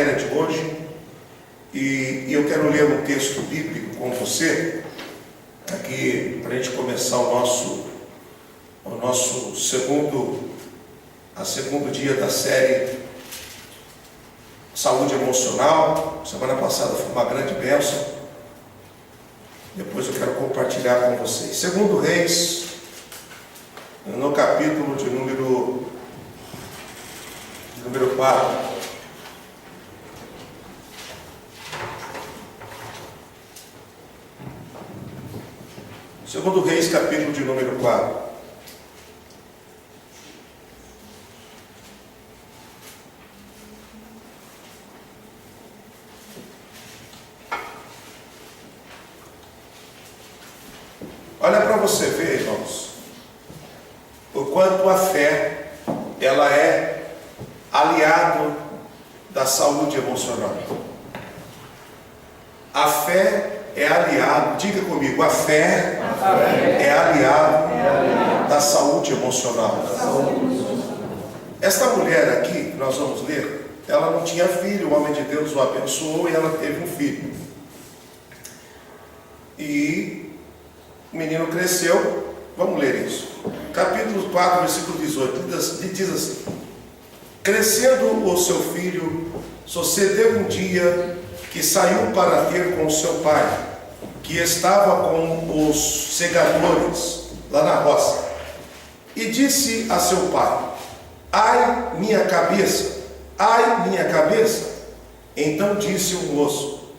matéria de hoje, e eu quero ler um texto bíblico com você, aqui para a gente começar o nosso segundo dia da série Saúde Emocional. Semana passada foi uma grande bênção. Depois eu quero compartilhar com vocês. Segundo Reis, no capítulo de número 4. Segundo Reis, capítulo de número 4. Olha para você ver, irmãos, o quanto a fé, ela é aliado da saúde emocional. A fé é aliado, diga comigo, a fé é aliado da saúde emocional. Esta mulher aqui, que nós vamos ler, ela não tinha filho, o homem de Deus o abençoou e ela teve um filho. E o menino cresceu. Vamos ler isso. Capítulo 4, versículo 18, diz assim: crescendo o seu filho, sucedeu um dia que saiu para ter com seu pai, que estava com os segadores lá na roça, e disse a seu pai: ai, minha cabeça, ai, minha cabeça. Então disse um moço,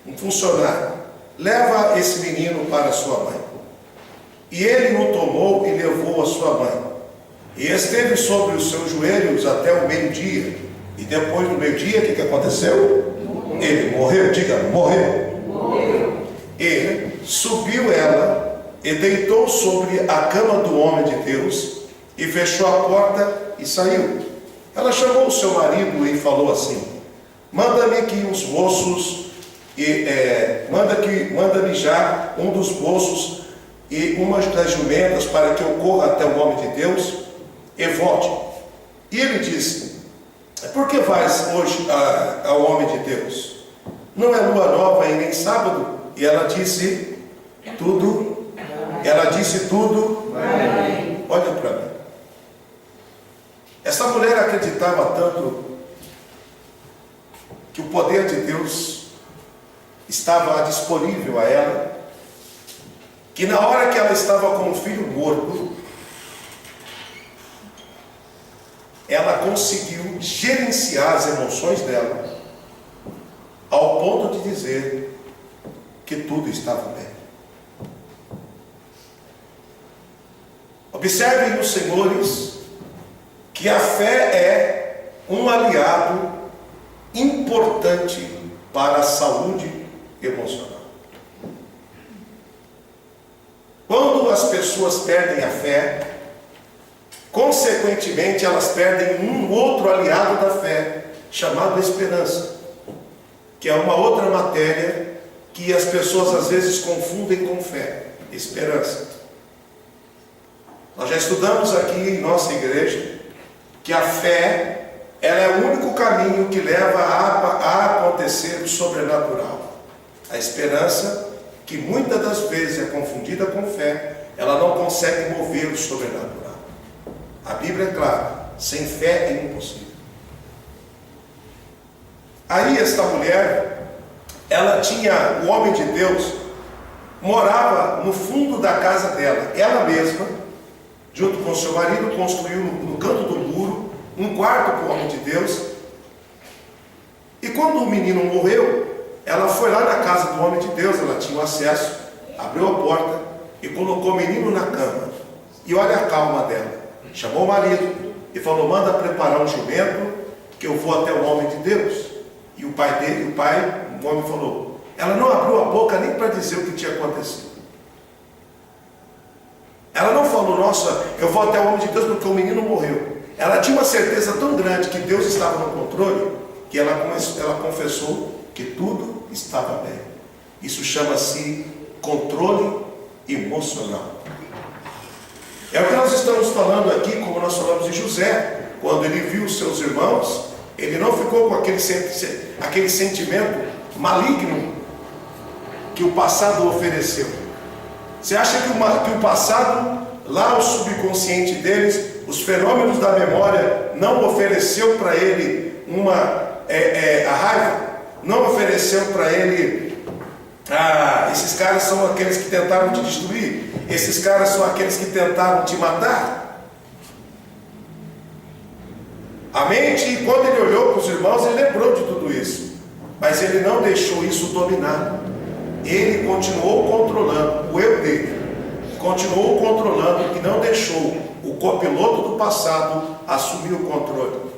um funcionário: leva esse menino para sua mãe. E ele o tomou e levou a sua mãe. E esteve sobre os seus joelhos até o meio-dia. E depois do meio-dia, o que aconteceu? Ele morreu. Diga, morreu. Ele subiu ela e deitou sobre a cama do homem de Deus e fechou a porta e saiu. Ela chamou o seu marido e falou assim: manda-me que os moços manda-me já um dos moços e uma das jumentas para que eu corra até o homem de Deus e volte. E ele disse: por que vais hoje ao homem de Deus? Não é lua nova e nem sábado? E ela disse tudo. Olha para mim. Essa mulher acreditava tanto que o poder de Deus estava disponível a ela, que na hora que ela estava com o filho morto, ela conseguiu gerenciar as emoções dela, ao ponto de dizer que tudo estava bem. Observem os senhores, que a fé é um aliado importante para a saúde emocional. Quando as pessoas perdem a fé, consequentemente elas perdem um outro aliado da fé, chamado esperança, que é uma outra matéria que as pessoas às vezes confundem com fé. Esperança. Nós já estudamos aqui em nossa igreja que a fé, ela é o único caminho que leva a acontecer o sobrenatural. A esperança, que muitas das vezes é confundida com fé, ela não consegue mover o sobrenatural. A Bíblia é clara: sem fé é impossível. Aí esta mulher, ela tinha, o homem de Deus morava no fundo da casa dela. Ela mesma, junto com seu marido, construiu no canto do muro um quarto para o homem de Deus. E quando o menino morreu, ela foi lá na casa do homem de Deus, ela tinha o acesso, abriu a porta e colocou o menino na cama. E olha a calma dela. Chamou o marido e falou: manda preparar um jumento, que eu vou até o homem de Deus. E o homem falou. Ela não abriu a boca nem para dizer o que tinha acontecido. Ela não falou: nossa, eu vou até o homem de Deus porque o menino morreu. Ela tinha uma certeza tão grande que Deus estava no controle, que ela confessou que tudo estava bem. Isso chama-se controle emocional. É o que nós estamos falando aqui, como nós falamos de José, quando ele viu os seus irmãos Ele não ficou com aquele sentimento maligno que o passado ofereceu. Você acha que o passado, lá o subconsciente deles, os fenômenos da memória, não ofereceu para ele a raiva? Não ofereceu para ele, esses caras são aqueles que tentaram te destruir, esses caras são aqueles que tentaram te matar? A mente, quando ele olhou para os irmãos, ele lembrou de tudo isso, mas ele não deixou isso dominar. Ele continuou controlando o eu dele, continuou controlando e não deixou o copiloto do passado assumir o controle.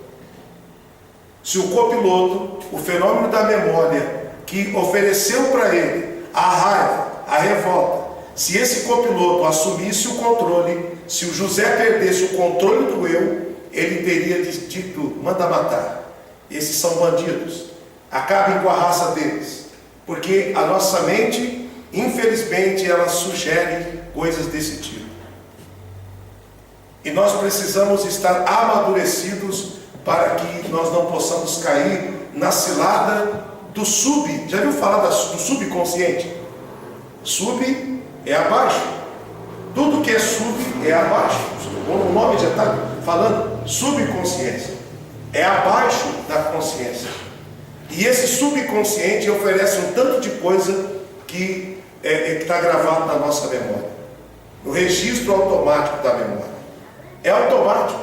Se o copiloto, o fenômeno da memória, que ofereceu para ele a raiva, a revolta, se esse copiloto assumisse o controle, se o José perdesse o controle do eu, ele teria dito: manda matar, esses são bandidos, acabem com a raça deles. Porque a nossa mente, infelizmente, ela sugere coisas desse tipo. E nós precisamos estar amadurecidos para que nós não possamos cair na cilada do já viu falar do subconsciente? Sub é abaixo. Tudo que é sub é abaixo. O nome já está falando, subconsciência. É abaixo da consciência. E esse subconsciente oferece um tanto de coisa que está gravado na nossa memória, no registro automático da memória. É automático.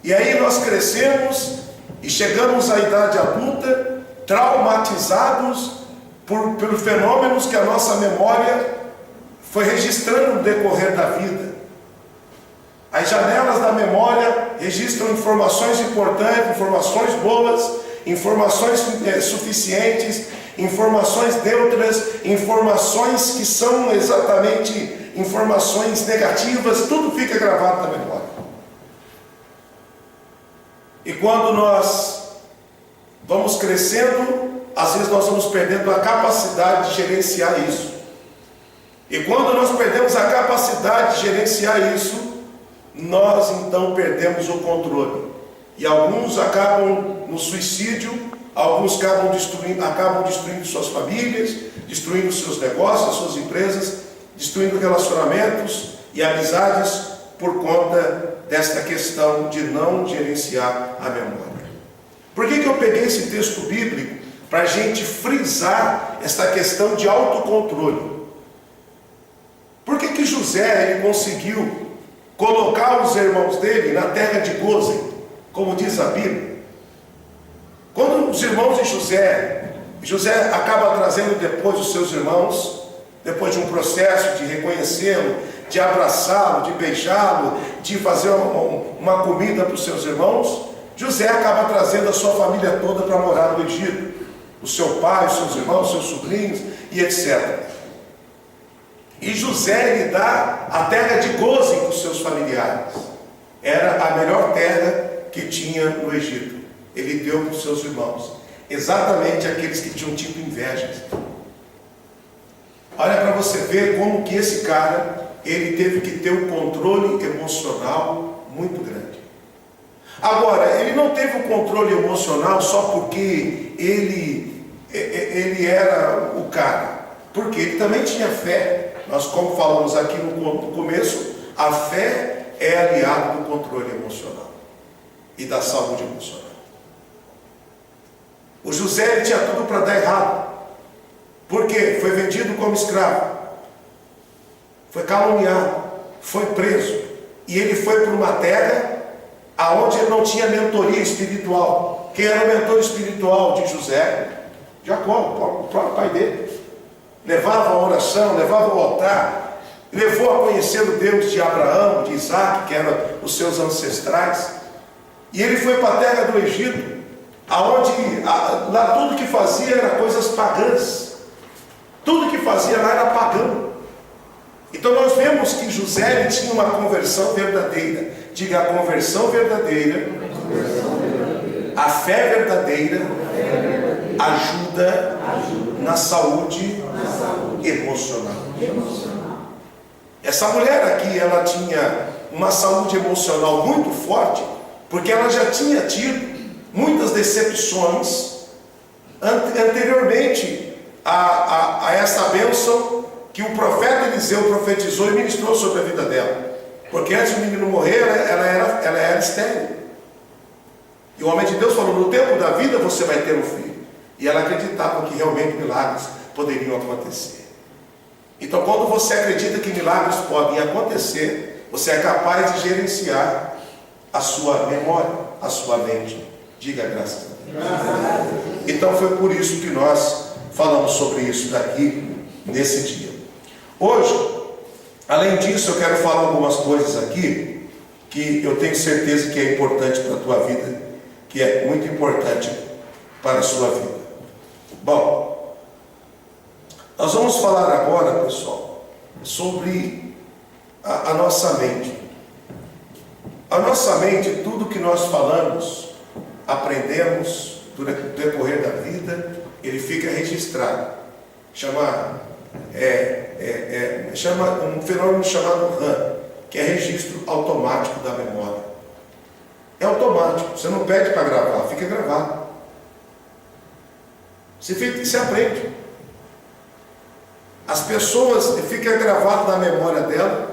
E aí nós crescemos e chegamos à idade adulta, traumatizados por fenômenos que a nossa memória foi registrando no decorrer da vida. As janelas da memória registram informações importantes, informações boas, informações suficientes, informações neutras, informações que são exatamente informações negativas, tudo fica gravado na memória. E quando nós vamos crescendo, às vezes nós vamos perdendo a capacidade de gerenciar isso. E quando nós perdemos a capacidade de gerenciar isso, nós então perdemos o controle. E alguns acabam no suicídio, alguns acabam destruindo suas famílias, destruindo seus negócios, suas empresas, destruindo relacionamentos e amizades por conta desta questão de não gerenciar a memória. Por que eu peguei esse texto bíblico? Para a gente frisar esta questão de autocontrole. Por que José ele conseguiu colocar os irmãos dele na terra de Gósen, como diz a Bíblia? Quando os irmãos de José acaba trazendo depois os seus irmãos, depois de um processo de reconhecê-lo, de abraçá-lo, de beijá-lo, de fazer uma comida para os seus irmãos, José acaba trazendo a sua família toda para morar no Egito. O seu pai, os seus irmãos, os seus sobrinhos e etc. E José lhe dá a terra de Gósen para os seus familiares. Era a melhor terra que tinha no Egito. Ele deu para os seus irmãos, exatamente aqueles que tinham tido inveja. Olha para você ver como que esse cara, ele teve que ter um controle emocional muito grande. Agora, ele não teve o controle emocional só porque ele era o cara, porque ele também tinha fé. Nós, como falamos aqui no começo, a fé é aliada do controle emocional e da saúde emocional. O José ele tinha tudo para dar errado. Por quê? Foi vendido como escravo, foi caluniado, foi preso, e ele foi para uma terra aonde ele não tinha mentoria espiritual. Quem era o mentor espiritual de José? Jacó, o próprio pai dele. Levava a oração, levava o altar, levou a conhecer o Deus de Abraão, de Isaac, que eram os seus ancestrais. E ele foi para a terra do Egito, aonde lá tudo que fazia era coisas pagãs. Tudo que fazia lá era pagão. Então nós vemos que José tinha uma conversão verdadeira. Diga, a conversão verdadeira, a fé verdadeira ajuda na saúde emocional. Essa mulher aqui, ela tinha uma saúde emocional muito forte, porque ela já tinha tido muitas decepções anteriormente a essa bênção que o profeta Eliseu profetizou e ministrou sobre a vida dela. Porque antes do menino morrer, ela era estéril. E o homem de Deus falou: no tempo da vida você vai ter um filho. E ela acreditava que realmente milagres poderiam acontecer. Então, quando você acredita que milagres podem acontecer, você é capaz de gerenciar a sua memória, a sua mente. Diga graças a Deus. Então foi por isso que nós falamos sobre isso daqui nesse dia. Hoje, além disso, eu quero falar algumas coisas aqui que eu tenho certeza que é importante para a tua vida, que é muito importante para a sua vida. Bom, nós vamos falar agora, pessoal, sobre a nossa mente. A nossa mente, tudo que nós falamos, aprendemos durante o decorrer da vida, ele fica registrado. Chama um fenômeno chamado RAM, que é registro automático da memória. É automático, você não pede para gravar, fica gravado. Você aprende. As pessoas, fica gravado na memória dela.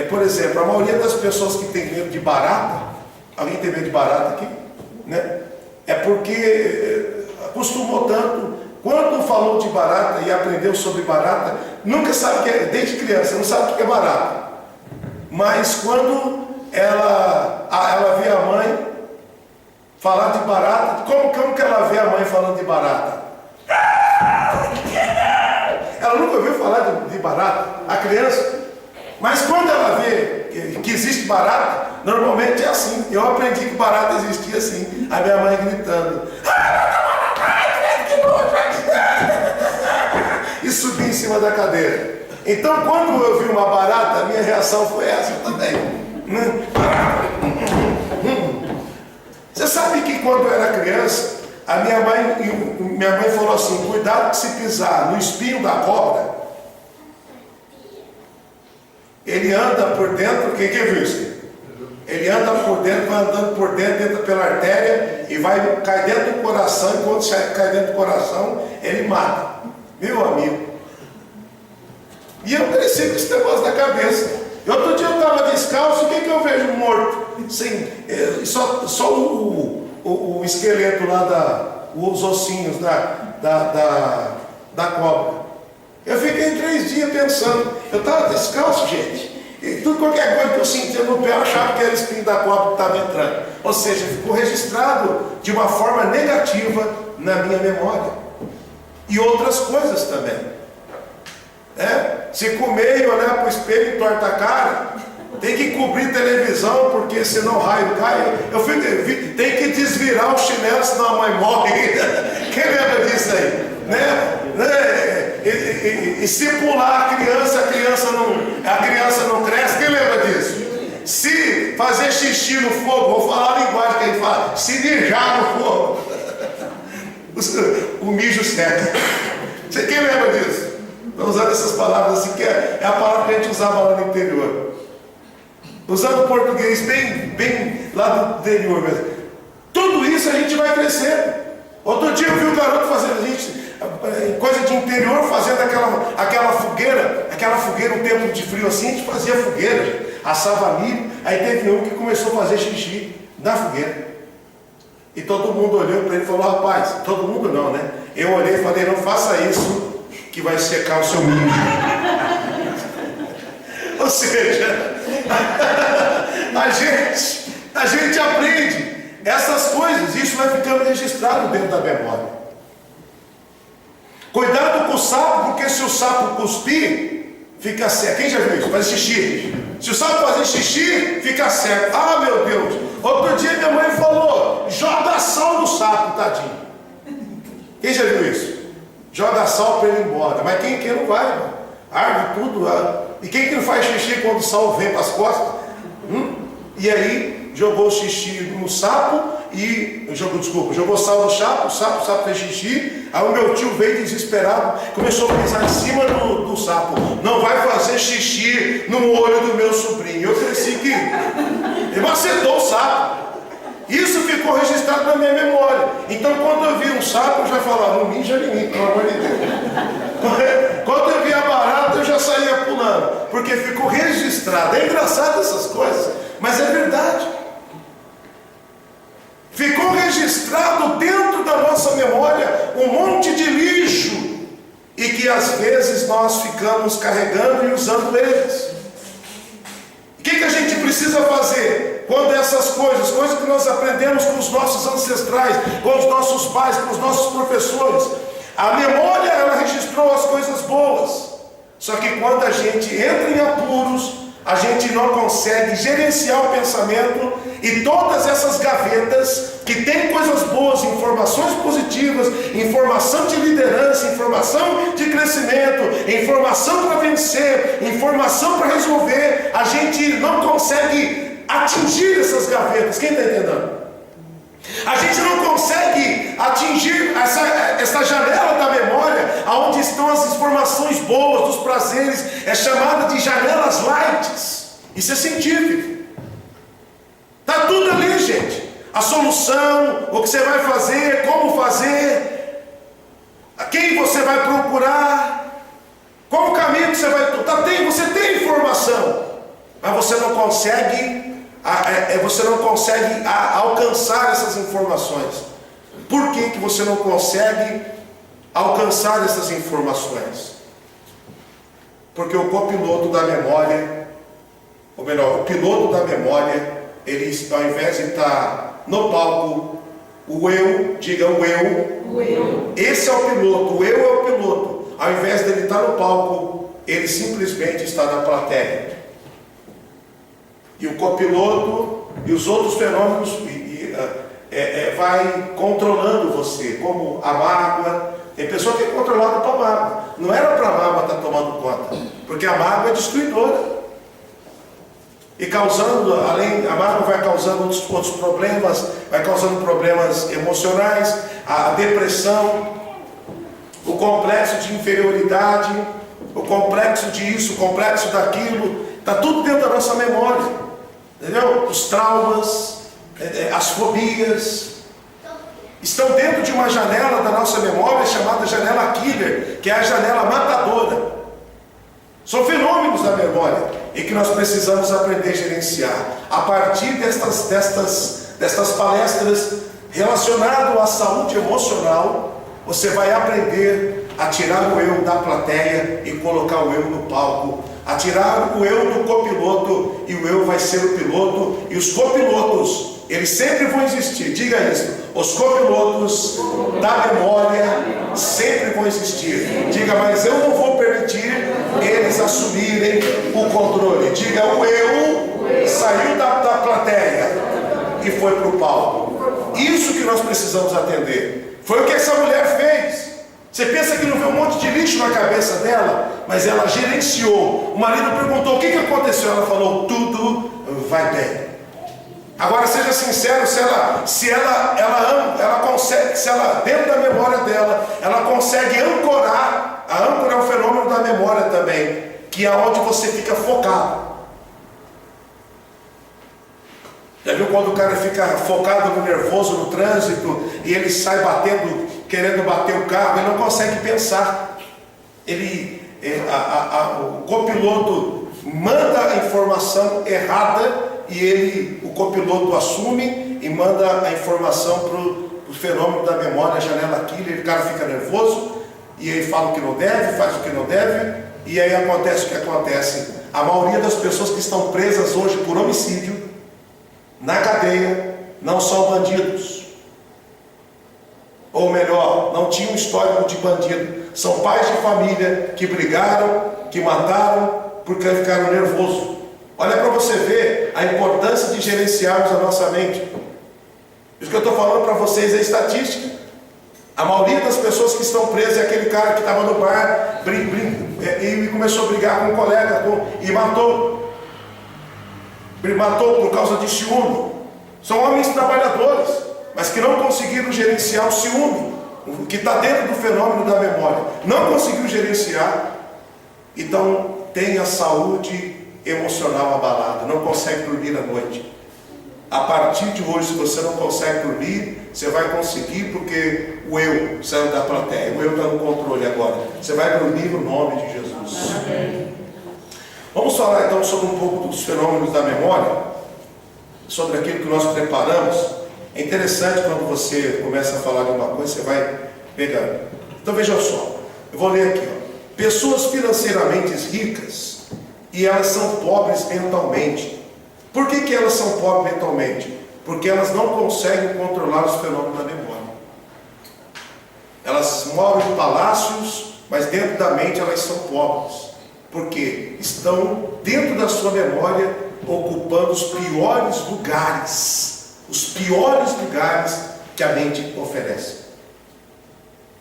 Por exemplo, a maioria das pessoas que tem medo de barata, alguém tem medo de barata aqui? Né? É porque acostumou tanto, quando falou de barata e aprendeu sobre barata, nunca sabe o que é, desde criança, não sabe o que é barata. Mas quando ela vê a mãe falar de barata, como que ela vê a mãe falando de barata? Ela nunca ouviu falar de barata, a criança. Mas quando ela vê que existe barata, normalmente é assim. Eu aprendi que barata existia assim. A minha mãe gritando. E subi em cima da cadeira. Então, quando eu vi uma barata, a minha reação foi essa também. Você sabe que quando eu era criança, a minha mãe falou assim: cuidado que se pisar no espinho da cobra, ele anda por dentro. Quem viu isso? Ele anda por dentro, vai andando por dentro, entra pela artéria e vai cair dentro do coração. E quando cai dentro do coração, ele mata. Meu amigo. E eu cresci com esse negócio na cabeça. E outro dia eu estava descalço, o que eu vejo morto? Sim, só o esqueleto lá, os ossinhos da cobra. Eu fiquei 3 dias pensando. Eu estava descalço, gente. E qualquer coisa que eu sentia no pé, eu achava que era espinho da cobra que estava entrando. Ou seja, ficou registrado de uma forma negativa na minha memória. E outras coisas também. Se comer e olhar para o espelho e torta a cara, tem que cobrir televisão, porque senão o raio cai. Tem que desvirar o chinelo, senão a mãe morre. Quem lembra disso aí? E se pular a criança não cresce. Quem lembra disso? Se fazer xixi no fogo, vou falar a linguagem que a gente fala, se mijar no fogo, o mijo seca. Quem lembra disso? Estou usando essas palavras assim, que é a palavra que a gente usava lá no interior. Usando o português bem lá do interior mesmo. Tudo isso a gente vai crescendo. Outro dia eu vi um garoto fazendo coisa de interior, fazendo aquela fogueira, um tempo de frio assim, a gente fazia fogueira, assava milho. Aí teve um que começou a fazer xixi na fogueira. E todo mundo olhou para ele e falou: rapaz, todo mundo não, né? Eu olhei e falei: não faça isso, que vai secar o seu milho. Ou seja, a gente aprende essas coisas, isso vai ficando registrado dentro da memória. Cuidado com o sapo, porque se o sapo cuspir, fica cego. Quem já viu isso? Faz xixi. Se o sapo fazer xixi, fica cego. Ah, meu Deus! Outro dia minha mãe falou: joga sal no sapo, tadinho. Quem já viu isso? Joga sal para ele ir embora. Mas quem não vai, mano? Arde tudo. E quem que não faz xixi quando o sal vem para as costas? E aí jogou o xixi no sapo jogou sal no sapo, o sapo fez xixi. Aí o meu tio veio desesperado, começou a pisar em cima do sapo. Não vai fazer xixi no olho do meu sobrinho. Eu cresci que ele macetou o sapo. Isso ficou registrado na minha memória. Então, quando eu vi um sapo, eu já falava, não mija em mim, pelo amor de Deus. Quando eu vi a barata, eu já saía pulando, porque ficou registrado. É engraçado essas coisas, mas é verdade. Ficou registrado dentro da nossa memória um monte de lixo, e que às vezes nós ficamos carregando e usando eles. O que a gente precisa fazer quando essas coisas que nós aprendemos com os nossos ancestrais, com os nossos pais, com os nossos professores, a memória, ela registrou as coisas boas, só que quando a gente entra em apuros, a gente não consegue gerenciar o pensamento, e todas essas gavetas que tem coisas boas, informações positivas, informação de liderança, informação de crescimento, informação para vencer, informação para resolver, a gente não consegue atingir essas gavetas. Quem está entendendo? A gente não consegue atingir essa janela da memória, onde estão as informações boas, dos prazeres. É chamada de janelas light. Isso é científico. Está tudo ali, gente. A solução, o que você vai fazer, como fazer, a quem você vai procurar, qual o caminho que você vai tomar. Você tem informação, mas você não consegue alcançar essas informações. Por que você não consegue alcançar essas informações? Porque o copiloto da memória, ou melhor, o piloto da memória, ele, ao invés de estar no palco, o eu, diga o eu. Esse é o piloto, o eu é o piloto. Ao invés dele estar no palco, ele simplesmente está na plateia. E o copiloto e os outros fenômenos vai controlando você, como a mágoa. Tem pessoa que é controlada para a mágoa. Não era para a mágoa estar tomando conta, porque a mágoa é destruidora. E causando, a mágoa vai causando outros problemas, vai causando problemas emocionais, a depressão, o complexo de inferioridade, o complexo disso, o complexo daquilo, está tudo dentro da nossa memória, entendeu? Os traumas, as fobias, estão dentro de uma janela da nossa memória chamada janela killer, que é a janela matadora. São fenômenos da memória e que nós precisamos aprender a gerenciar. A partir destas palestras relacionadas à saúde emocional, você vai aprender a tirar o eu da plateia e colocar o eu no palco, a tirar o eu do copiloto, e o eu vai ser o piloto, e os copilotos, eles sempre vão existir. Diga isso. Os copilotos da memória sempre vão existir. Diga, mas eu não vou permitir eles assumirem o controle. Diga, o eu saiu da plateia e foi para o palco. Isso que nós precisamos atender. Foi o que essa mulher fez. Você pensa que não vê um monte de lixo na cabeça dela, mas ela gerenciou. O marido perguntou: o que aconteceu? Ela falou: tudo vai bem. Agora seja sincero, se ela consegue, se ela, dentro da memória dela, ela consegue ancorar. A âncora é um fenômeno da memória também, que é onde você fica focado. Já viu quando o cara fica focado no nervoso, no trânsito, e ele sai batendo, querendo bater o carro, ele não consegue pensar. O copiloto manda a informação errada, e o copiloto assume e manda a informação para o fenômeno da memória, a janela killer. O cara fica nervoso, e ele fala o que não deve, faz o que não deve, e aí acontece o que acontece. A maioria das pessoas que estão presas hoje por homicídio, na cadeia, não são bandidos. Ou melhor, não tinham histórico de bandido. São pais de família que brigaram, que mataram, porque ficaram nervosos. Olha para você ver a importância de gerenciarmos a nossa mente. Isso que eu estou falando para vocês é estatística. A maioria das pessoas que estão presas é aquele cara que estava no bar e começou a brigar com um colega e matou por causa de ciúme. São homens trabalhadores, mas que não conseguiram gerenciar o ciúme, que está dentro do fenômeno da memória. Não conseguiu gerenciar, então tem a saúde emocional abalada, não consegue dormir à noite. A partir de hoje, se você não consegue dormir, você vai conseguir, porque o eu saiu da plateia, o eu está no controle agora. Você vai dormir no nome de Jesus. Amém. Vamos falar então sobre um pouco dos fenômenos da memória, sobre aquilo que nós preparamos. É interessante quando você começa a falar de uma coisa, você vai pegando. Então veja só, eu vou ler aqui, ó. Pessoas financeiramente ricas e elas são pobres mentalmente. Por que elas são pobres mentalmente? Porque elas não conseguem controlar os fenômenos da memória. Elas moram em palácios, mas dentro da mente elas são pobres. Porque estão dentro da sua memória ocupando os piores lugares. Os piores lugares que a mente oferece.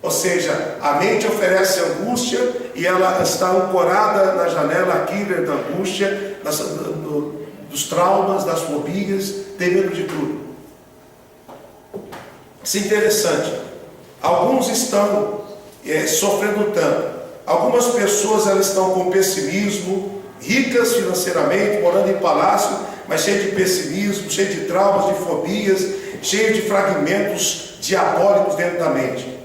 Ou seja, a mente oferece angústia e ela está ancorada na janela killer da angústia, dos traumas, das fobias, tem medo de tudo. Isso é interessante. Alguns estão sofrendo tanto. Algumas pessoas elas estão com pessimismo, ricas financeiramente, morando em palácio, mas cheias de pessimismo, cheias de traumas, de fobias, cheias de fragmentos diabólicos dentro da mente.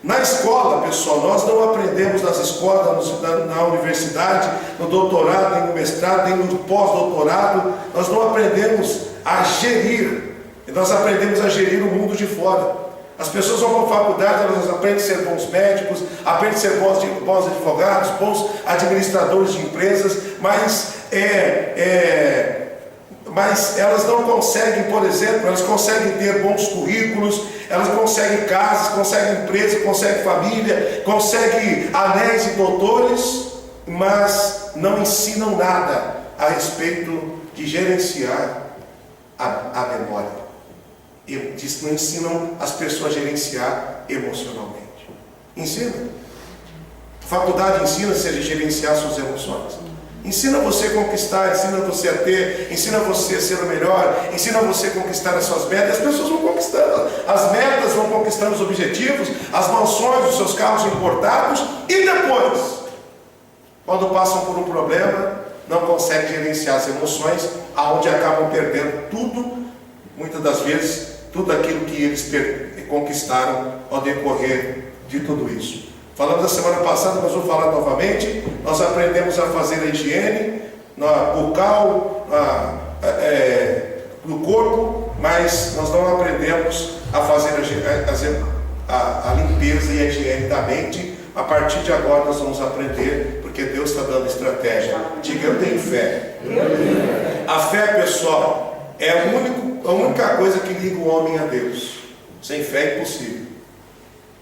Na escola, pessoal, nós não aprendemos nas escolas, na universidade, no doutorado, nem no mestrado, nem no pós-doutorado, nós não aprendemos a gerir, nós aprendemos a gerir o mundo de fora. As pessoas vão para a faculdade, elas aprendem a ser bons médicos, aprendem a ser bons advogados, bons administradores de empresas, mas elas não conseguem, por exemplo, elas conseguem ter bons currículos, elas conseguem casas, conseguem empresa, conseguem família, conseguem anéis e doutores, mas não ensinam nada a respeito de gerenciar a memória. Não ensinam as pessoas a gerenciar emocionalmente. Ensina. A faculdade ensina você a gerenciar suas emoções. Ensina você a conquistar, ensina você a ter, ensina você a ser o melhor, ensina você a conquistar as suas metas. As pessoas vão conquistando as metas, vão conquistando os objetivos, as mansões, os seus carros importados, e depois, quando passam por um problema, não conseguem gerenciar as emoções, aonde acabam perdendo tudo, muitas das vezes, tudo aquilo que eles conquistaram ao decorrer de tudo isso. Falamos na semana passada, mas vou falar novamente. Nós aprendemos a fazer a higiene bucal, no corpo, mas nós não aprendemos a fazer a limpeza e a higiene da mente. A partir de agora nós vamos aprender, porque Deus está dando estratégia. Diga, eu tenho fé. A fé, pessoal, é a única coisa que liga o homem a Deus. Sem fé é impossível.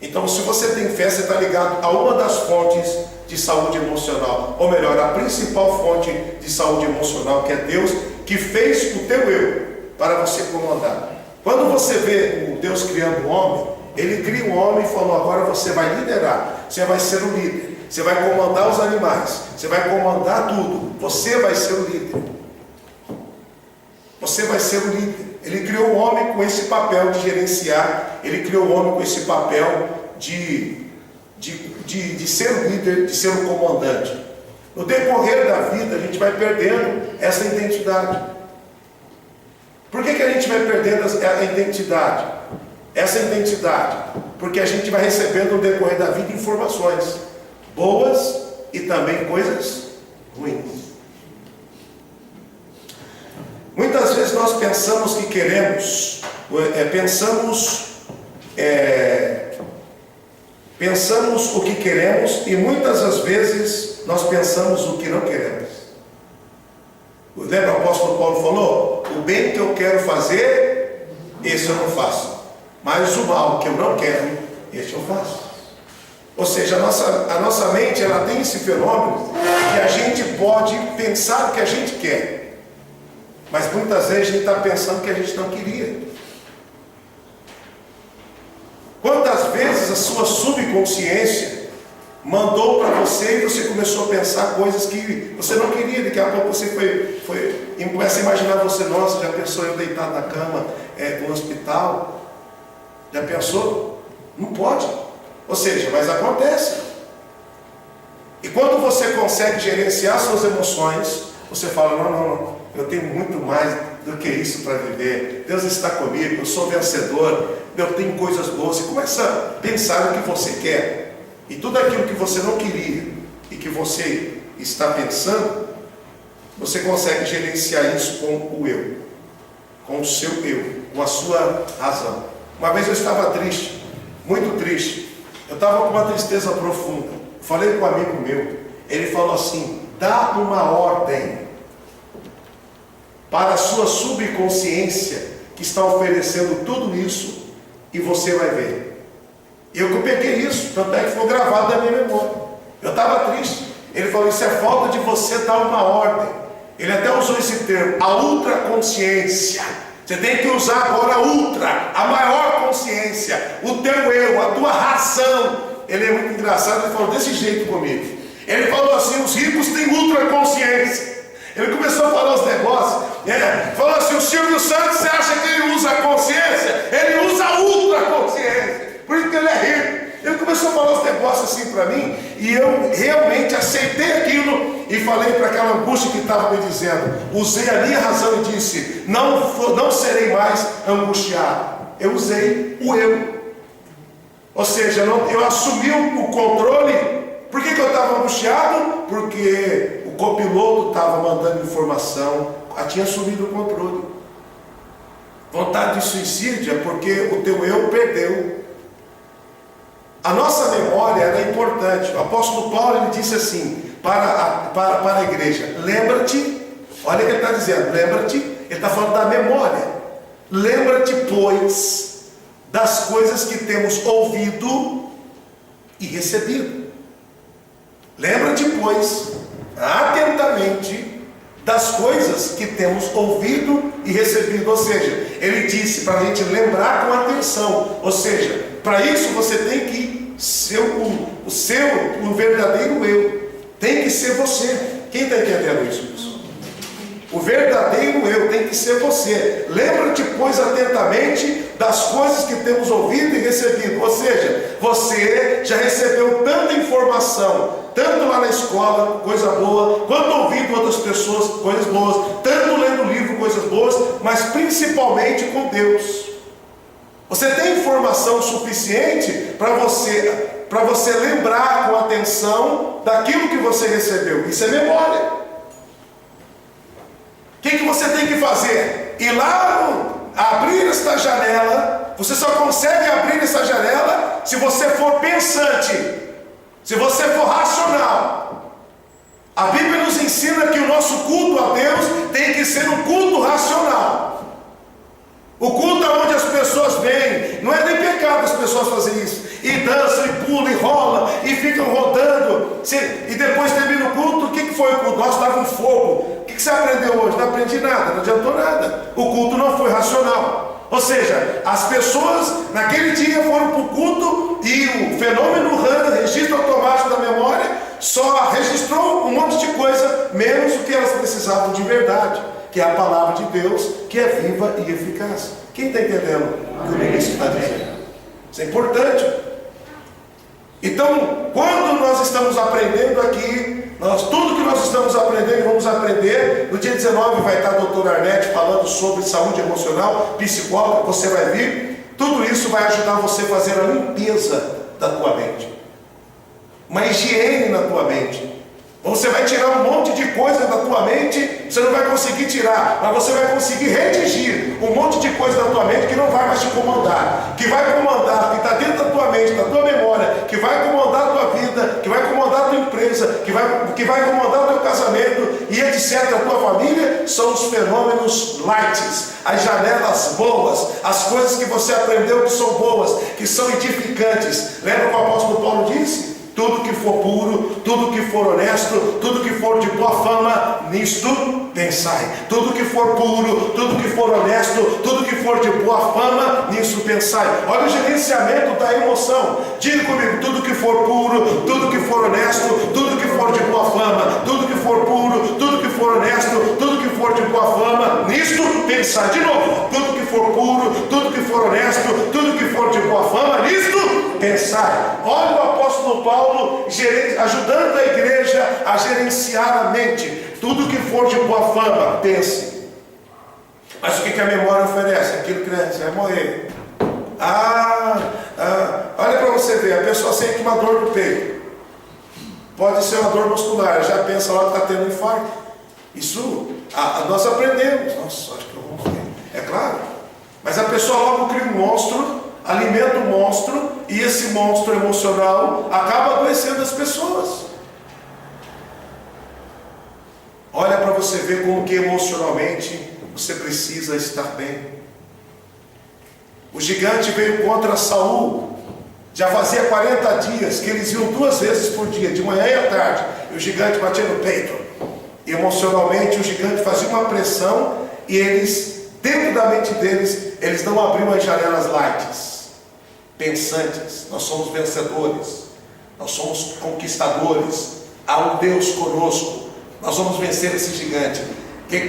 Então, se você tem fé, você está ligado a uma das fontes de saúde emocional, ou melhor, a principal fonte de saúde emocional, que é Deus, que fez o teu eu para você comandar. Quando você vê o Deus criando o homem, Ele cria o homem e falou: agora você vai liderar, você vai ser o líder, você vai comandar os animais, você vai comandar tudo, você vai ser o líder. Você vai ser o líder. Ele criou o homem com esse papel de gerenciar, ele criou o homem com esse papel de ser o líder, de ser o comandante. No decorrer da vida, a gente vai perdendo essa identidade. Por que a gente vai perdendo essa identidade? Essa identidade, porque a gente vai recebendo no decorrer da vida informações boas e também coisas ruins. Muitas vezes nós pensamos que queremos, pensamos o que queremos e muitas das vezes nós pensamos o que não queremos. Lembra o apóstolo Paulo falou? O bem que eu quero fazer, esse eu não faço, mas o mal que eu não quero, esse eu faço. Ou seja, a nossa mente ela tem esse fenômeno que a gente pode pensar o que a gente quer, mas muitas vezes a gente está pensando o que a gente não queria. Quantas vezes a sua subconsciência mandou para você e você começou a pensar coisas que você não queria? Daqui a pouco você e começa a imaginar você: nossa, já pensou eu deitado na cama no hospital? Já pensou? Não pode. Ou seja, mas acontece. E quando você consegue gerenciar suas emoções, você fala: não, eu tenho muito mais do que isso para viver. Deus está comigo, eu sou vencedor, eu tenho coisas boas. Você começa a pensar no que você quer, e tudo aquilo que você não queria e que você está pensando, você consegue gerenciar isso com o eu, com o seu eu, com a sua razão. Uma vez eu estava triste, muito triste, eu estava com uma tristeza profunda. Falei com um amigo meu, ele falou assim: dá uma ordem para a sua subconsciência que está oferecendo tudo isso, e você vai ver. Eu peguei isso, tanto é que ficou gravado na minha memória. Eu estava triste, ele falou: isso é falta de você dar uma ordem. Ele até usou esse termo, a ultraconsciência. Você tem que usar agora a ultra, a maior consciência, o teu eu, a tua razão. Ele é muito engraçado, ele falou desse jeito comigo. Ele falou assim: os ricos têm ultraconsciência. Ele começou a falar os negócios, falou assim: o Silvio Santos, você acha que ele usa a consciência? Ele usa a ultraconsciência, por isso que ele é rico. Ele começou a falar os negócios assim para mim, e eu realmente aceitei aquilo, e falei para aquela angústia que estava me dizendo, usei a minha razão e disse: não serei mais angustiado. Eu usei o eu, ou seja, eu assumi o controle. Por que eu estava angustiado? Porque o copiloto estava mandando informação, tinha assumido o controle. Vontade de suicídio é porque o teu eu perdeu. A nossa memória era importante. O apóstolo Paulo, ele disse assim para a igreja: lembra-te, olha o que ele está dizendo, lembra-te, ele está falando da memória. Lembra-te, pois, das coisas que temos ouvido e recebido. Lembra-te, pois, atentamente das coisas que temos ouvido e recebido. Ou seja, ele disse para a gente lembrar com atenção. Ou seja, para isso você tem que ser o verdadeiro eu. Tem que ser você. Quem está entendendo isso? O verdadeiro eu tem que ser você. Lembra-te, pois, atentamente das coisas que temos ouvido e recebido. Ou seja, você já recebeu tanta informação, tanto lá na escola, coisa boa, quanto ouvindo outras pessoas, coisas boas, tanto lendo livro, coisas boas, mas principalmente com Deus. Você tem informação suficiente para você lembrar com atenção daquilo que você recebeu. Isso é memória. O que você tem que fazer? Ir lá, abrir esta janela. Você só consegue abrir essa janela se você for pensante, se você for racional. A Bíblia nos ensina que o nosso culto a Deus tem que ser um culto racional. O culto onde as pessoas vêm, não é nem pecado as pessoas fazerem isso, e dançam, e pulam, e rolam, e ficam rodando, e depois termina o culto. O que foi o culto? Nossa, estava um fogo. O que você aprendeu hoje? Não aprendi nada, não adiantou nada. O culto não foi racional. Ou seja, as pessoas naquele dia foram para o culto, e o fenômeno RAN, registro automático da memória, só registrou um monte de coisa, menos o que elas precisavam de verdade, que é a palavra de Deus, que é viva e eficaz. Quem está entendendo o que o ministro está dizendo? Isso é importante. Então, quando nós estamos aprendendo aqui, tudo que nós estamos aprendendo e vamos aprender, no dia 19 vai estar a doutora Arnete falando sobre saúde emocional, psicóloga, você vai vir. Tudo isso vai ajudar você a fazer a limpeza da tua mente, uma higiene na tua mente. Você vai tirar um monte de coisa da tua mente, você não vai conseguir tirar, mas você vai conseguir redigir um monte de coisa da tua mente que não vai mais te comandar, que vai comandar, que está dentro da tua mente, da tua memória, que vai comandar a tua vida, que vai comandar a tua empresa, que vai comandar o teu casamento e etc. A tua família. São os fenômenos light, as janelas boas, as coisas que você aprendeu que são boas, que são edificantes. Lembra o que o apóstolo Paulo disse? Tudo que for puro, tudo que for honesto, tudo que for de boa fama, nisto pensai. Tudo que for puro, tudo que for honesto, tudo que for de boa fama, nisso pensai. Olha o gerenciamento da emoção. Diga comigo: tudo que for puro, tudo que for honesto, tudo que for de boa fama, tudo que for puro, tudo que for honesto, tudo que for de boa fama, nisto pensai. De novo: tudo que for puro, tudo que for honesto, tudo que for de boa fama, nisto pensai. Olha o apóstolo Paulo ajudando a igreja a gerenciar a mente. Tudo que for de boa fama, pense. Mas o que a memória oferece? Aquilo que você vai morrer. Olha para você ver, a pessoa sente uma dor no peito. Pode ser uma dor muscular, já pensa lá que está tendo um infarto. Isso nós aprendemos. Nossa, acho que eu vou morrer. É claro. Mas a pessoa logo cria um monstro, alimenta um monstro, e esse monstro emocional acaba adoecendo as pessoas. Olha para você ver como que emocionalmente você precisa estar bem. O gigante veio contra Saul. Já fazia 40 dias que eles iam 2 vezes por dia, de manhã e à tarde. E o gigante batia no peito. Emocionalmente o gigante fazia uma pressão, e eles, dentro da mente deles, eles não abriam as janelas light, pensantes. Nós somos vencedores, nós somos conquistadores. Há um Deus conosco, nós vamos vencer esse gigante.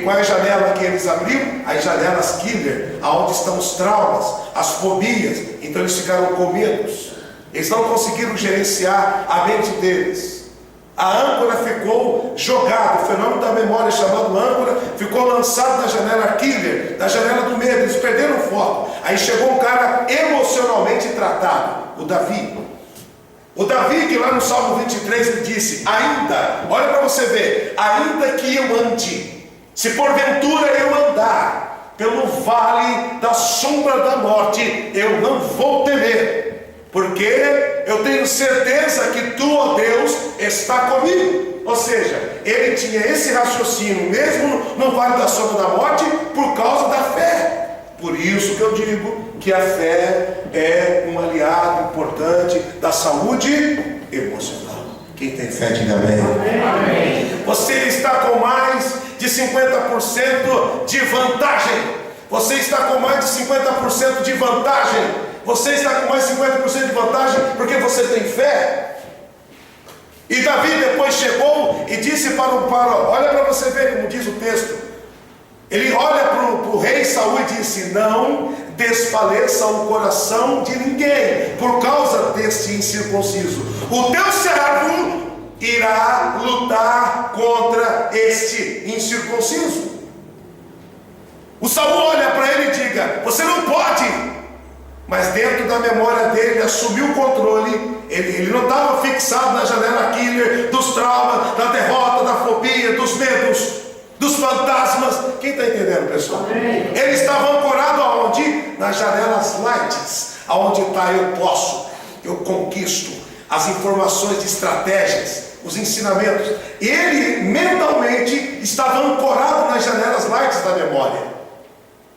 Qual é a janela que eles abriram? As janelas killer, aonde estão os traumas, as fobias. Então eles ficaram com medo. Eles não conseguiram gerenciar a mente deles. A âncora ficou jogada, o fenômeno da memória chamado âncora ficou lançado na janela killer, na janela do medo. Eles perderam o foco. Aí chegou um cara emocionalmente tratado, o Davi. O Davi, que lá no Salmo 23 ele disse: ainda, olha para você ver, ainda que eu ande, se porventura eu andar pelo vale da sombra da morte, eu não vou temer, porque eu tenho certeza que tu, ó Deus, está comigo. Ou seja, ele tinha esse raciocínio mesmo no vale da sombra da morte, por causa da fé. Por isso que eu digo que a fé é um aliado importante da saúde emocional. Quem tem fé, diga amém. Amém. Você está com mais de 50% de vantagem. Você está com mais de 50% de vantagem. Você está com mais de 50% de vantagem porque você tem fé. E Davi depois chegou e disse olha para você ver como diz o texto. Ele olha para o rei Saul e disse: não desfaleça o coração de ninguém por causa deste incircunciso. O teu servo irá lutar contra este incircunciso. O Saul olha para ele e diga: você não pode. Mas dentro da memória dele assumiu o controle. Ele não estava fixado na janela killer dos traumas, da derrota, da fobia, dos medos, dos fantasmas. Quem está entendendo, pessoal? Amém. Ele estava ancorado aonde? Nas janelas lights, aonde está eu conquisto, as informações de estratégias, os ensinamentos. Ele mentalmente estava ancorado nas janelas lights da memória.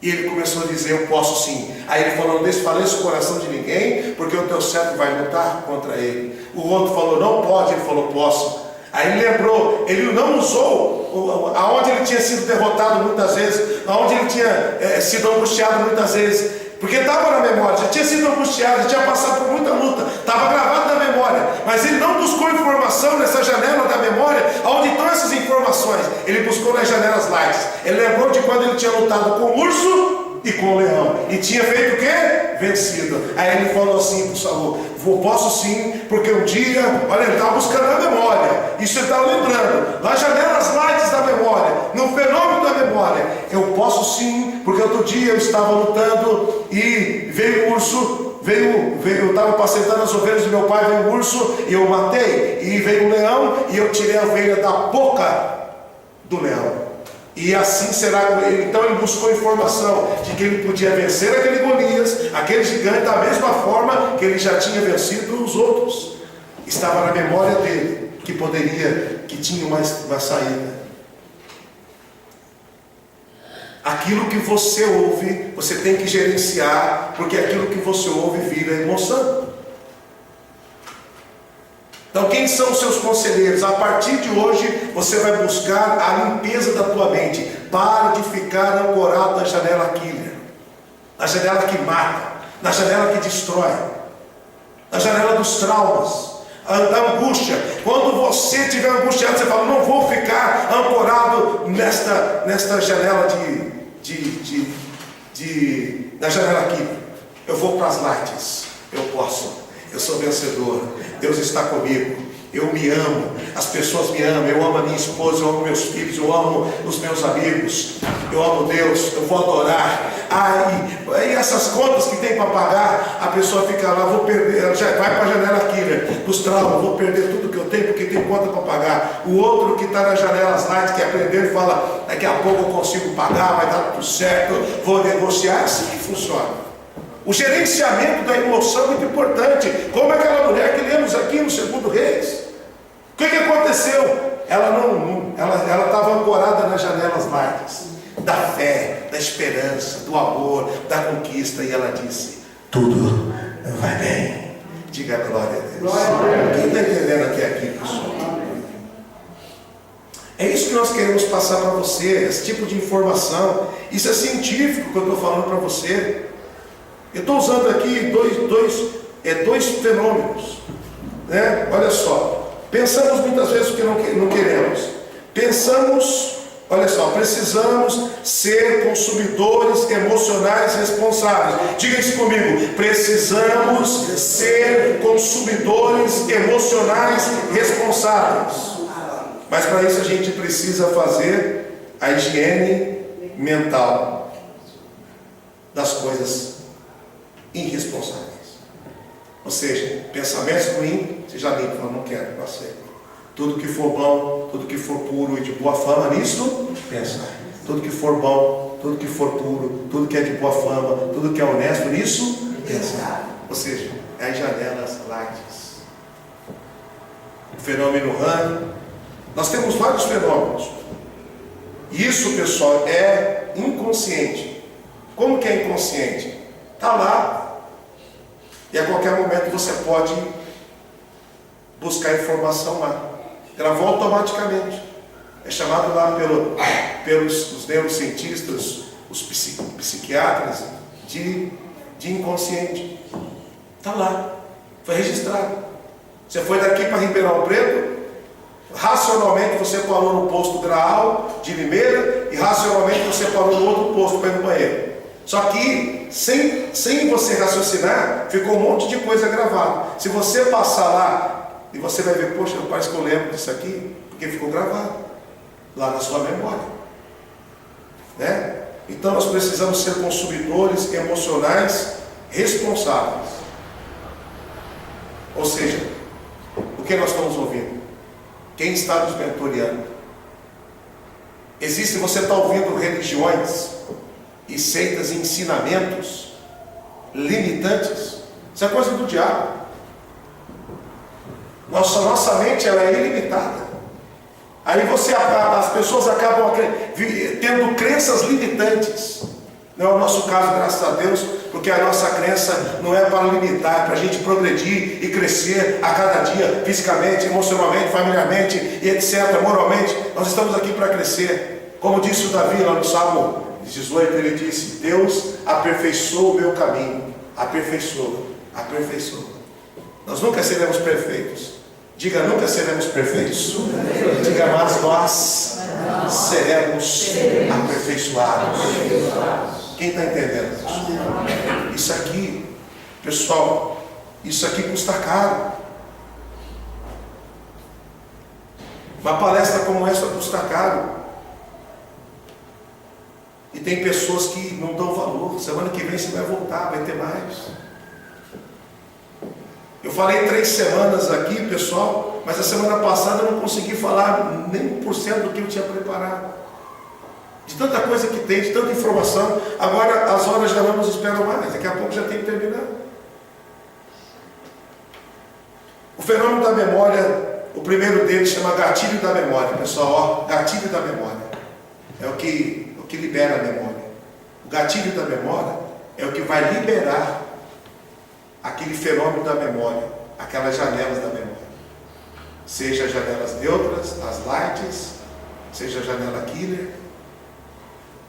E ele começou a dizer: eu posso sim. Aí ele falou: não desfaleça o coração de ninguém, porque o teu servo vai lutar contra ele. O outro falou: não pode. Ele falou: posso. Aí ele lembrou, ele não usou aonde ele tinha sido derrotado muitas vezes, aonde ele tinha sido angustiado muitas vezes, porque estava na memória, já tinha sido angustiado, já tinha passado por muita luta, estava gravado na memória. Mas ele não buscou informação nessa janela da memória, aonde estão essas informações. Ele buscou nas janelas lights. Ele lembrou de quando ele tinha lutado com o urso e com o leão, e tinha feito o quê? Vencido. Aí ele falou assim para o Saul: posso sim, porque um dia, olha, ele estava buscando a memória, isso ele estava lembrando, nas janelas lights da memória, no fenômeno da memória. Eu posso sim, porque outro dia eu estava lutando e veio o urso, eu estava apacentando as ovelhas do meu pai, veio o urso e eu matei, e veio o leão e eu tirei a ovelha da boca do leão. E assim será com ele. Então ele buscou informação de que ele podia vencer aquele Golias, aquele gigante, da mesma forma que ele já tinha vencido os outros. Estava na memória dele que tinha uma saída. Aquilo que você ouve, você tem que gerenciar, porque aquilo que você ouve vira emoção. Então quem são os seus conselheiros? A partir de hoje você vai buscar a limpeza da tua mente. Para de ficar ancorado na janela killer, na janela que mata, na janela que destrói, na janela dos traumas, da angústia. Quando você estiver angustiado, você fala: não vou ficar ancorado nesta janela na janela killer. Eu vou para as lights. Eu posso. Eu sou vencedor. Deus está comigo. eu me amo, as pessoas me amam, eu amo a minha esposa, eu amo meus filhos, eu amo os meus amigos, eu amo Deus, eu vou adorar. Aí essas contas que tem para pagar, a pessoa fica lá, vou perder, ela já vai para a janela killer, dos traumas, vou perder tudo que eu tenho porque tem conta para pagar. O outro que está nas janelas light, que aprendeu e fala, daqui a pouco eu consigo pagar, vai dar tudo certo, vou negociar. É assim que funciona. O gerenciamento da emoção é muito importante, como aquela mulher que lemos aqui no 2 Reis. O que aconteceu? Ela estava ancorada nas janelas lights, da fé, da esperança, do amor, da conquista, e ela disse, tudo vai bem. Diga glória a Deus. Quem está entendendo aqui, pessoal? É isso que nós queremos passar para você, esse tipo de informação. Isso é científico que eu estou falando para você. Eu estou usando aqui dois fenômenos, né? Olha só, pensamos muitas vezes o que não queremos. Pensamos, olha só, precisamos ser consumidores emocionais responsáveis. Diga isso comigo, precisamos ser consumidores emocionais responsáveis. Mas para isso a gente precisa fazer a higiene mental das coisas irresponsáveis. Ou seja, pensamentos ruins, você já limpa, não quero, não aceito. Tudo que for bom, tudo que for puro e de boa fama, nisso, pensa. Tudo que for bom, tudo que for puro, tudo que é de boa fama, tudo que é honesto, nisso, pensa. Ou seja, é as janelas lights. O fenômeno Han. Nós temos vários fenômenos. Isso, pessoal, é inconsciente. Como que é inconsciente? Está lá. E a qualquer momento você pode buscar informação lá. Ela volta automaticamente. É chamado lá pelos neurocientistas, os psiquiatras, de inconsciente. Está lá. Foi registrado. Você foi daqui para Ribeirão Preto, racionalmente você parou no posto Graal de Limeira e racionalmente você parou no outro posto para ir no banheiro. Só que, sem você raciocinar, ficou um monte de coisa gravada. Se você passar lá, e você vai ver, poxa, parece que eu lembro disso aqui, porque ficou gravado lá na sua memória, né? Então nós precisamos ser consumidores emocionais responsáveis. Ou seja, o que nós estamos ouvindo? Quem está nos mentoreando? Você está ouvindo religiões e seitas e ensinamentos limitantes? Isso é coisa do diabo. Nossa mente ela é ilimitada. Aí as pessoas acabam tendo crenças limitantes. Não é o nosso caso, graças a Deus, porque a nossa crença não é para limitar, é para a gente progredir e crescer a cada dia, fisicamente, emocionalmente, familiarmente e etc. Moralmente, nós estamos aqui para crescer. Como disse o Davi lá no Salmo 18, ele disse, Deus aperfeiçoa o meu caminho. Aperfeiçoa. Nós nunca seremos perfeitos. Diga, nunca seremos perfeitos. Diga, mas nós seremos aperfeiçoados. Quem está entendendo isso? Isso aqui, pessoal, isso aqui custa caro. Uma palestra como essa custa caro. E tem pessoas que não dão valor. Semana que vem você vai voltar, vai ter mais. Eu falei 3 semanas aqui, pessoal, mas a semana passada eu não consegui falar nem 1% do que eu tinha preparado. De tanta coisa que tem, de tanta informação. Agora as horas já não nos esperam mais, daqui a pouco já tem que terminar. O fenômeno da memória, o primeiro deles chama gatilho da memória. Pessoal, ó, gatilho da memória. É o que libera a memória. O gatilho da memória é o que vai liberar aquele fenômeno da memória, aquelas janelas da memória. Seja as janelas neutras, as lights, seja a janela killer.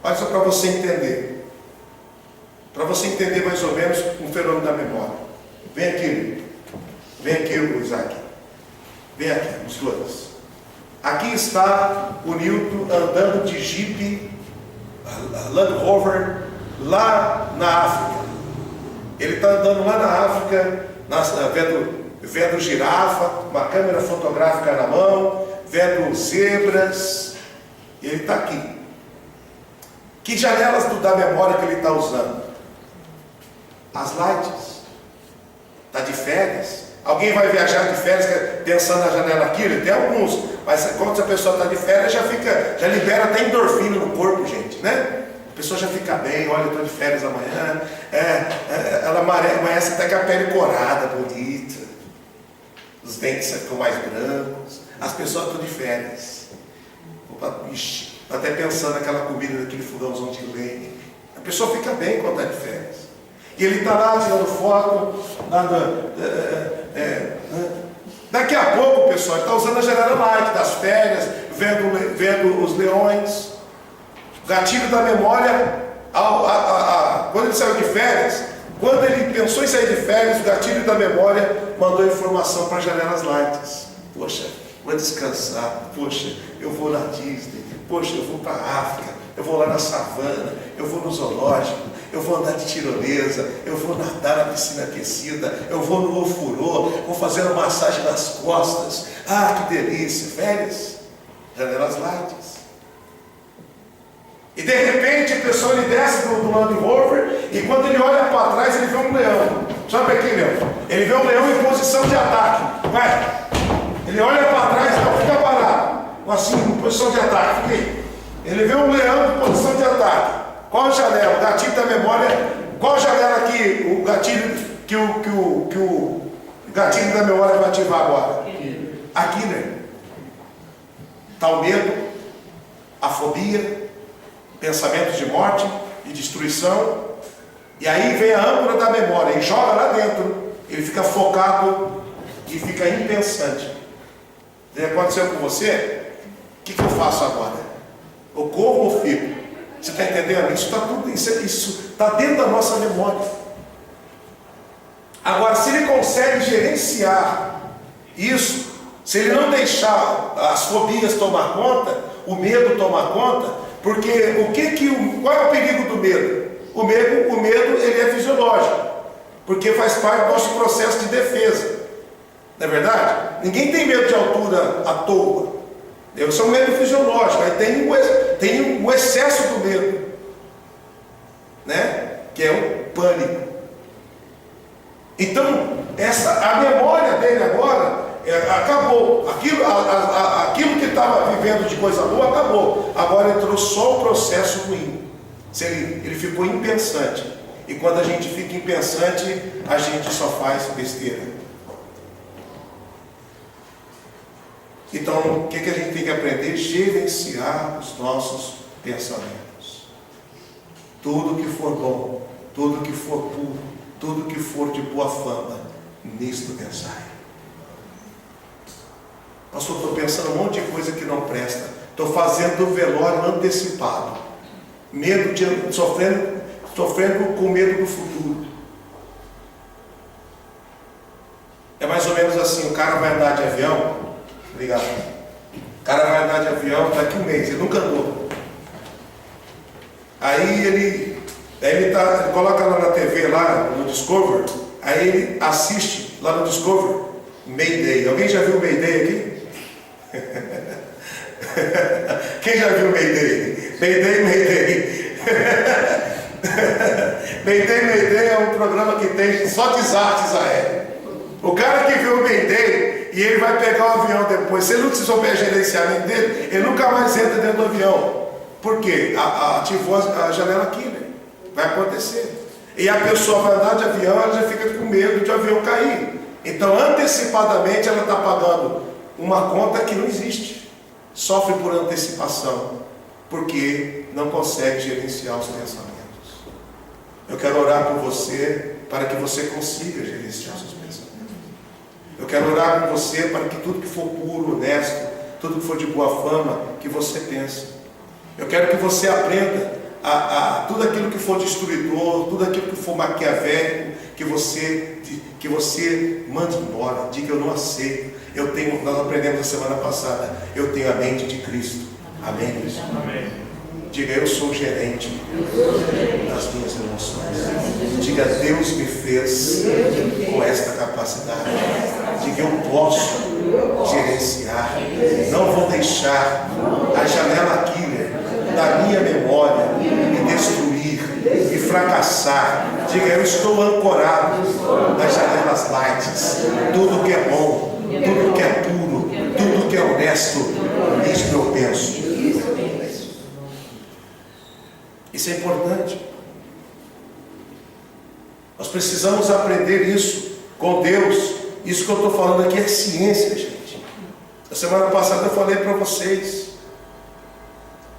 Olha só para você entender. Para você entender mais ou menos um fenômeno da memória. Vem aqui, Isaac. Vem aqui, os dois. Aqui está o Newton andando de Jeep Land Rover lá na África. Ele está andando lá na África, vendo vendo girafa, uma câmera fotográfica na mão, vendo zebras, e ele está aqui. Que janelas da memória que ele está usando? As lights. Está de férias. Alguém vai viajar de férias pensando na janela aqui? Tem alguns, mas quando a pessoa está de férias já libera até endorfina no corpo, gente, né? A pessoa já fica bem, olha, eu estou de férias amanhã, ela amanhece até com a pele corada, bonita, os dentes ficam mais brancos, as pessoas estão de férias. Ixi, até pensando naquela comida daquele fogãozão de lenha. A pessoa fica bem quando está de férias. E ele está lá tirando foto, daqui a pouco, pessoal, ele está usando a janela light das férias, vendo os leões. O gatilho da memória, quando ele saiu de férias, quando ele pensou em sair de férias, o gatilho da memória mandou informação para as janelas lights. Poxa, vou descansar, poxa, eu vou na Disney, poxa, eu vou para a África, eu vou lá na savana, eu vou no zoológico, eu vou andar de tirolesa, eu vou nadar na piscina aquecida, eu vou no ofurô, vou fazer uma massagem nas costas. Ah, que delícia! Férias, janelas lights. E de repente o pessoal ele desce do Land Rover e quando ele olha para trás ele vê um leão. Sabe aqui, leão? Ele vê um leão em posição de ataque. Vai! Ele olha para trás e não fica parado. Assim, em posição de ataque. Fica aí. Ele vê um leão em posição de ataque. Qual janela? O gatilho da memória. Qual janela aqui? O gatilho que o gatilho da memória vai ativar agora? Aqui, né? Está o medo, a fobia, pensamentos de morte e destruição. E aí vem a âncora da memória e joga lá dentro. Ele fica focado e fica impensante. O que aconteceu com você? O que eu faço agora? Eu corro ou fico? Você está entendendo? Isso está tudo, isso está dentro da nossa memória. Agora, se ele consegue gerenciar isso, se ele não deixar as fobias tomar conta, o medo tomar conta, porque qual é o perigo do medo? O medo ele é fisiológico, porque faz parte do nosso processo de defesa. Não é verdade? Ninguém tem medo de altura à toa. Isso é um medo fisiológico. Aí tem o excesso do medo, né? Que é o pânico. Então, a memória dele agora acabou. Aquilo que estava vivendo de coisa boa acabou. Agora entrou só o processo ruim. Ele ficou impensante. E quando a gente fica impensante, a gente só faz besteira. Então, o que a gente tem que aprender? Gerenciar os nossos pensamentos. Tudo que for bom, tudo que for puro, tudo que for de boa fama, nisto pensai. Pastor, estou pensando um monte de coisa que não presta. Estou fazendo velório antecipado. Sofrendo com medo do futuro. É mais ou menos assim, o cara vai andar de avião. Obrigado. O cara vai andar de avião daqui a um mês, ele nunca andou. Aí ele coloca lá na TV, lá no Discovery, aí ele assiste lá no Discovery, Mayday. Alguém já viu Mayday aqui? Quem já viu Mayday? Mayday. Mayday é um programa que tem só desastres aéreos. O cara que viu o Mayday e ele vai pegar o avião depois, se ele não souber gerenciamento dele, ele nunca mais entra dentro do avião. Por quê? Ativou a janela aqui, né? Vai acontecer. E a pessoa vai andar de avião, ela já fica com medo de o avião cair. Então, antecipadamente, ela está pagando uma conta que não existe. Sofre por antecipação, porque não consegue gerenciar os pensamentos. Eu quero orar por você, para que você consiga gerenciar os seus pensamentos. Eu quero orar com você para que tudo que for puro, honesto, tudo que for de boa fama, que você pense. Eu quero que você aprenda a tudo aquilo que for destruidor, tudo aquilo que for maquiavélico, que você mande embora. Diga: eu não aceito. Nós aprendemos na semana passada, eu tenho a mente de Cristo. Amém, Cristo? Amém. Diga: eu sou gerente das minhas emoções. Diga: Deus me fez com esta capacidade. eu posso gerenciar. Não vou deixar a janela killer da minha memória me destruir e fracassar. Diga, eu estou ancorado nas janelas light. Tudo que é bom, tudo que é puro, tudo que é honesto, nisso eu penso. Isso é importante. Nós precisamos aprender isso com Deus. Isso que eu estou falando aqui é ciência, gente. A semana passada eu falei para vocês.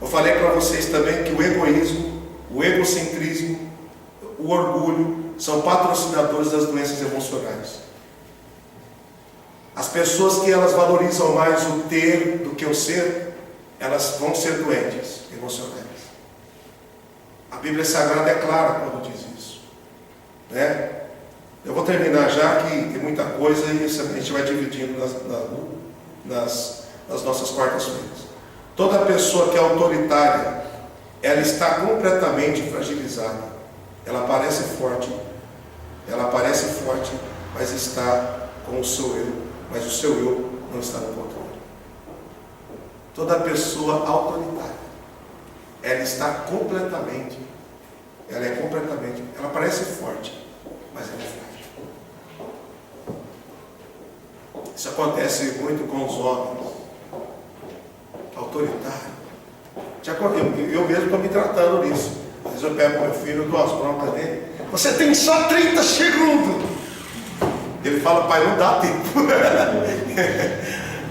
Eu falei para vocês também que o egoísmo, o egocentrismo, o orgulho são patrocinadores das doenças emocionais. As pessoas que elas valorizam mais o ter do que o ser, elas vão ser doentes emocionais. A Bíblia Sagrada é clara quando diz isso, né? Eu vou terminar já, que tem muita coisa e a gente vai dividindo nas nossas quartas-feiras. Toda pessoa que é autoritária, ela está completamente fragilizada. Ela parece forte, mas está com o seu eu, mas o seu eu não está no controle. Toda pessoa autoritária, ela parece forte, mas ela é frágil. Isso acontece muito com os homens autoritários. Eu mesmo estou me tratando nisso. Às vezes eu pego meu filho, eu dou as broncas dele. Você tem só 30 segundos. Ele fala, pai, não dá tempo.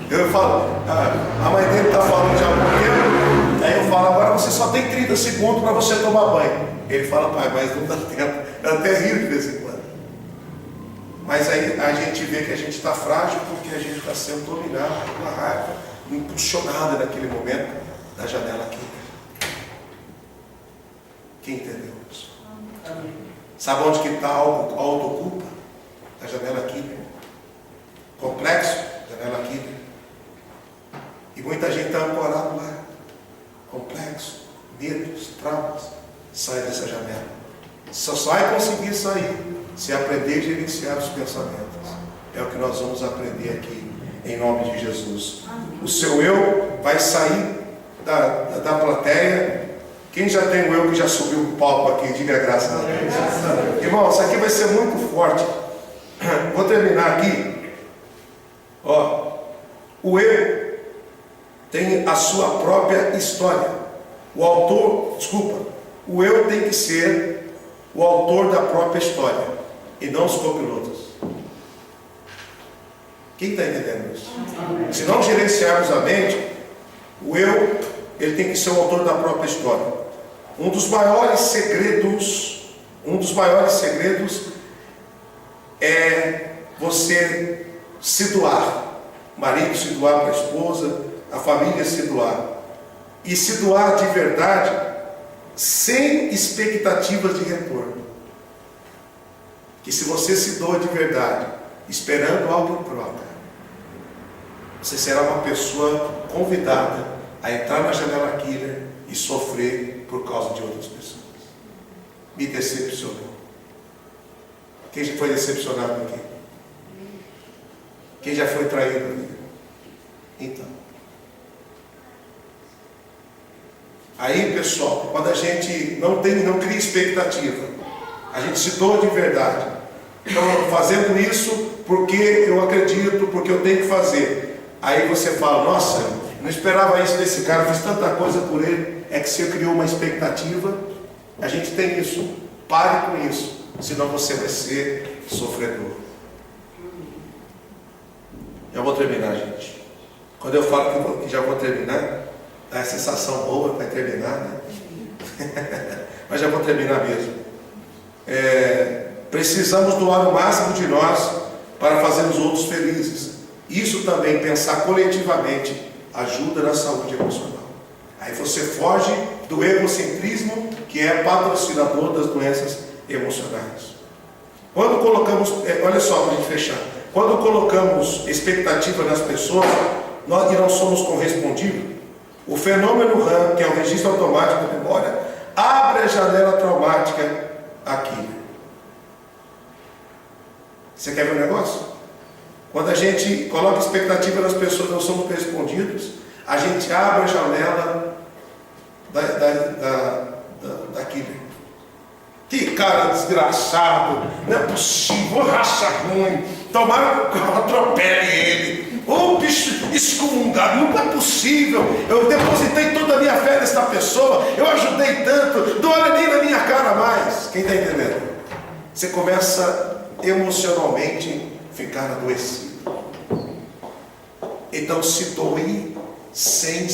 Eu falo, a mãe dele está falando de hambúrguer. Aí eu falo, agora você só tem 30 segundos para você tomar banho. Ele fala, pai, mas não dá tempo. Eu até rio de vez em quando. Mas aí a gente vê que a gente está frágil porque a gente está sendo dominado por uma raiva, impulsionada naquele momento da janela aqui. Quem entendeu isso? Amém. Sabe onde que está a autoculpa? A janela aqui. Complexo, janela aqui. E muita gente está ancorado lá. Complexo, medos, traumas. Sai dessa janela. Só vai conseguir sair se aprender a gerenciar os pensamentos. É o que nós vamos aprender aqui, em nome de Jesus. O seu eu vai sair da plateia. Quem já tem o eu que já subiu o palco aqui, diga graças a Deus. Irmão, isso aqui vai ser muito forte. Vou terminar aqui. Ó, o eu tem a sua própria história. O eu tem que ser o autor da própria história e não os copilotos. Quem está entendendo isso? Se não gerenciarmos a mente, o eu, ele tem que ser o autor da própria história. Um dos maiores segredos é você se doar. O marido se doar para a esposa, a família se doar. E se doar de verdade, sem expectativas de retorno. Que se você se doa de verdade, esperando algo em troca, você será uma pessoa convidada a entrar na janela killer e sofrer por causa de outras pessoas. Me decepcionou. Quem já foi decepcionado aqui? Quem já foi traído aqui? Então. Aí, pessoal, quando a gente não cria expectativa, a gente se doa de verdade. Então, fazendo isso porque eu acredito, porque eu tenho que fazer. Aí você fala, nossa, não esperava isso desse cara, fiz tanta coisa por ele. É que você criou uma expectativa. A gente tem isso. Pare com isso, senão você vai ser sofredor. Já vou terminar, gente. Quando eu falo que já vou terminar, dá a sensação boa, vai terminar, né? Mas já vou terminar mesmo. Precisamos doar o máximo de nós para fazer os outros felizes. Isso também, pensar coletivamente, ajuda na saúde emocional. Aí você foge do egocentrismo, que é patrocinador das doenças emocionais. Quando colocamos, olha só para a gente fechar, quando colocamos expectativa nas pessoas, nós não somos correspondidos, o fenômeno RAM, que é o registro automático da memória, abre a janela traumática aqui. Você quer ver um negócio? Quando a gente coloca expectativa nas pessoas, não somos correspondidos, a gente abre a janela daquele. Que cara desgraçado, não é possível, raça ruim, tomara que eu atropele ele. Ô bicho excomungado, não é possível. Eu depositei toda a minha fé nesta pessoa, eu ajudei tanto, não olha nem na minha cara mais. Quem está entendendo? Você começa emocionalmente a ficar adoecido. Então se doe sem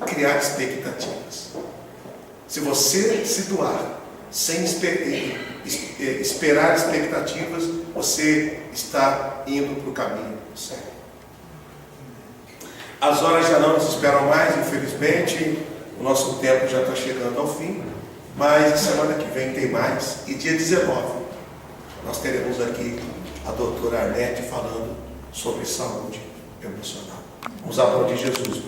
criar expectativas. Se você se doar sem esperar expectativas, você está indo para o caminho certo. As horas já não nos esperam mais, infelizmente. O nosso tempo já está chegando ao fim. Mas semana que vem tem mais. E dia 19 nós teremos aqui a doutora Arnete falando sobre saúde emocional. Vamos aplaudir Jesus.